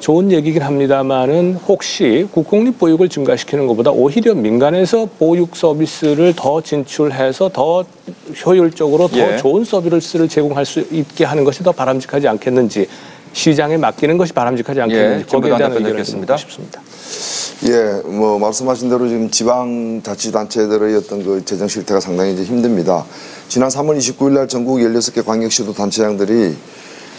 좋은 얘기긴 합니다만은 혹시 국공립보육을 증가시키는 것보다 오히려 민간에서 보육 서비스를 더 진출해서 더 효율적으로 더 좋은 서비스를 제공할 수 있게 하는 것이 더 바람직하지 않겠는지, 시장에 맡기는 것이 바람직하지 않겠는지 거기에 대한 의견을 듣고 싶습니다. 예, 뭐 말씀하신 대로 지금 지방자치단체들의 어떤 그 재정 실태가 상당히 이제 힘듭니다. 지난 3월 29일 날 전국 16개 광역시도 단체장들이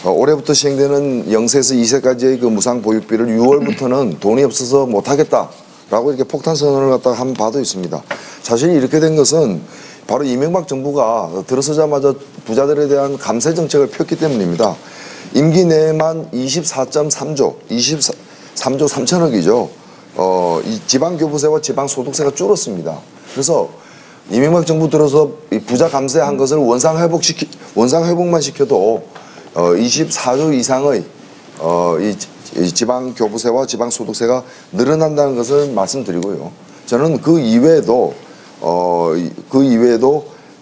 올해부터 시행되는 0세에서 2세까지의 그 무상 보육비를 6월부터는 돈이 없어서 못하겠다라고 이렇게 폭탄 선언을 갖다가 한 바도 있습니다. 사실 이렇게 된 것은 바로 이명박 정부가 들어서자마자 부자들에 대한 감세 정책을 폈기 때문입니다. 임기 내에만 24.3조, 23조 3천억이죠. 이 지방교부세와 지방소득세가 줄었습니다. 그래서 이명박 정부 들어서 이 부자 감세한 것을 원상회복만 시켜도 24조 이상의 이 지방교부세와 지방소득세가 늘어난다는 것을 말씀드리고요. 저는 그 이외에도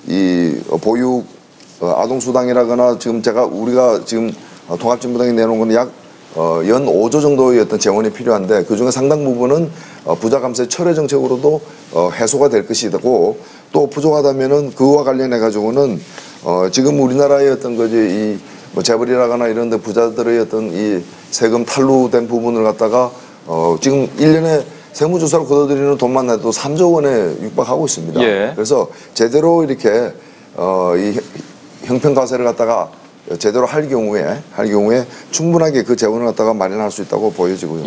이 보육 아동수당이라거나 지금 우리가 지금 통합진보당이 내놓은 건 약 연 5조 정도의 어떤 재원이 필요한데 그중에 상당 부분은 부자 감세 철회 정책으로도 해소가 될 것이고, 또 부족하다면은 그와 관련해 가지고는 지금 우리나라의 어떤 거지 뭐 재벌이라거나 이런 데 부자들의 어떤 이 세금 탈루된 부분을 갖다가 지금 1년에 세무조사로 걷어들이는 돈만 해도 3조 원에 육박하고 있습니다. 그래서 제대로 이렇게 이 형평과세를 갖다가 제대로 할 경우에 충분하게 그 재원을 갖다가 마련할 수 있다고 보여지고요.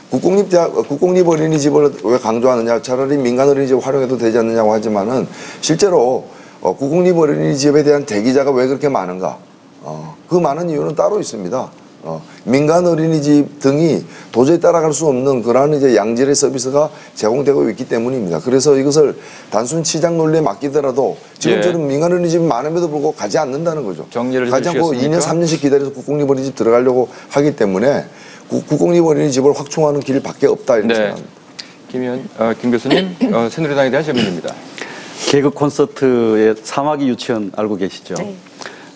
국공립 어린이집을 왜 강조하느냐, 차라리 민간 어린이집 활용해도 되지 않느냐고 하지만은 실제로 국공립 어린이집에 대한 대기자가 왜 그렇게 많은가? 그 많은 이유는 따로 있습니다. 민간 어린이집 등이 도저히 따라갈 수 없는 그러한 이제 양질의 서비스가 제공되고 있기 때문입니다. 그래서 이것을 단순 시장 논리에 맡기더라도 지금처럼 민간 어린이집이 많음에도 불구하고 가지 않는다는 거죠. 가지 않고 2년, 3년씩 기다려서 국공립 어린이집 들어가려고 하기 때문에 국공립 어린이집을 확충하는 길밖에 없다 이렇게 생각합니다. 김 교수님, 새누리당에 대한 질문입니다. 개그 콘서트의 사마귀 유치원 알고 계시죠? 네.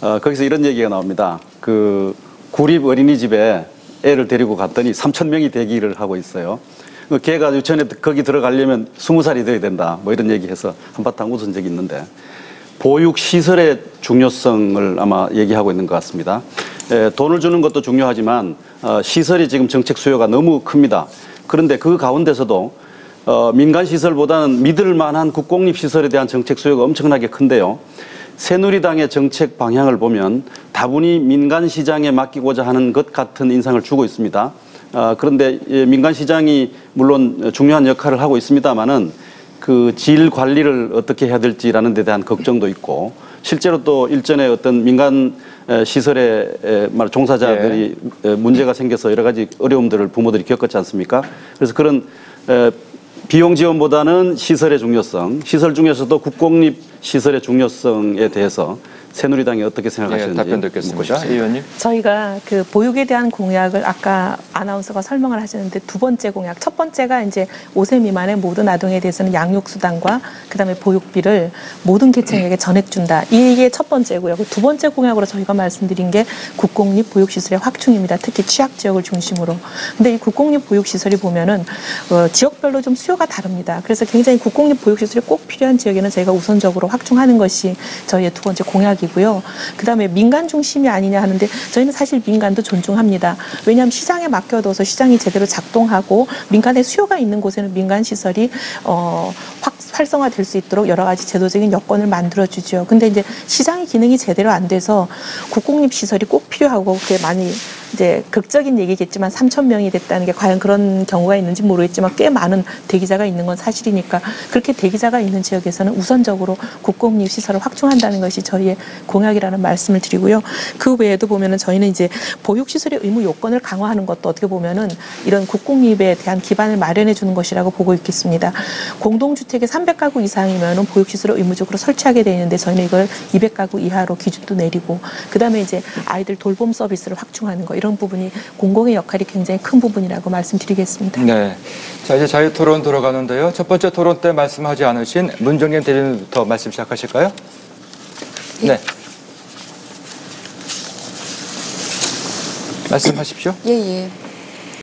거기서 이런 얘기가 나옵니다. 그 구립 어린이집에 애를 데리고 갔더니 3,000명이 대기를 하고 있어요. 걔가 유치원에 거기 들어가려면 20살이 돼야 된다. 뭐 이런 얘기해서 한바탕 웃은 적이 있는데, 보육시설의 중요성을 아마 얘기하고 있는 것 같습니다. 돈을 주는 것도 중요하지만 시설이 지금 정책 수요가 너무 큽니다. 그런데 그 가운데서도 민간시설보다는 믿을 만한 국공립시설에 대한 정책 수요가 엄청나게 큰데요. 새누리당의 정책 방향을 보면 다분히 민간시장에 맡기고자 하는 것 같은 인상을 주고 있습니다. 그런데 민간시장이 물론 중요한 역할을 하고 있습니다만은 그 질 관리를 어떻게 해야 될지라는 데 대한 걱정도 있고, 실제로 또 일전에 어떤 민간 시설의 종사자들이 문제가 생겨서 여러 가지 어려움들을 부모들이 겪었지 않습니까? 그래서 그런 비용 지원보다는 시설의 중요성, 시설 중에서도 국공립 시설의 중요성에 대해서 새누리당이 어떻게 생각하시는지 답변 듣겠습니다. 이 의원님. 저희가 그 보육에 대한 공약을 아까 아나운서가 설명을 하셨는데, 두 번째 공약, 첫 번째가 이제 5세 미만의 모든 아동에 대해서는 양육수당과 그다음에 보육비를 모든 계층에게 전액준다. 이게 첫 번째고요. 두 번째 공약으로 저희가 말씀드린 게 국공립 보육시설의 확충입니다. 특히 취약지역을 중심으로. 근데 이 국공립 보육시설이 보면은 지역별로 좀 수요가 다릅니다. 그래서 굉장히 국공립 보육시설이 꼭 필요한 지역에는 저희가 우선적으로 확충하는 것이 저희의 두 번째 공약이고요. 그다음에 민간 중심이 아니냐 하는데, 저희는 사실 민간도 존중합니다. 왜냐하면 시장에 맡겨둬서 시장이 제대로 작동하고 민간의 수요가 있는 곳에는 민간 시설이 활성화될 수 있도록 여러 가지 제도적인 여건을 만들어주죠. 근데 이제 시장의 기능이 제대로 안 돼서 국공립 시설이 꼭 필요하고, 그게 많이 이제 극적인 얘기겠지만 3,000명이 됐다는 게 과연 그런 경우가 있는지 모르겠지만 꽤 많은 대기자가 있는 건 사실이니까, 그렇게 대기자가 있는 지역에서는 우선적으로 국공립 시설을 확충한다는 것이 저희의 공약이라는 말씀을 드리고요. 그 외에도 보면은 저희는 이제 보육시설의 의무 요건을 강화하는 것도 어떻게 보면은 이런 국공립에 대한 기반을 마련해 주는 것이라고 보고 있겠습니다. 공동주택에 300가구 이상이면은 보육시설을 의무적으로 설치하게 되어 있는데, 저희는 이걸 200가구 이하로 기준도 내리고, 그 다음에 이제 아이들 돌봄 서비스를 확충하는 거, 이런 부분이 공공의 역할이 굉장히 큰 부분이라고 말씀드리겠습니다. 네. 자, 이제 자유토론 들어가는데요. 첫 번째 토론 때 말씀하지 않으신 문정현 대변인부터 말씀 시작하실까요? 네. 말씀하십시오. 예.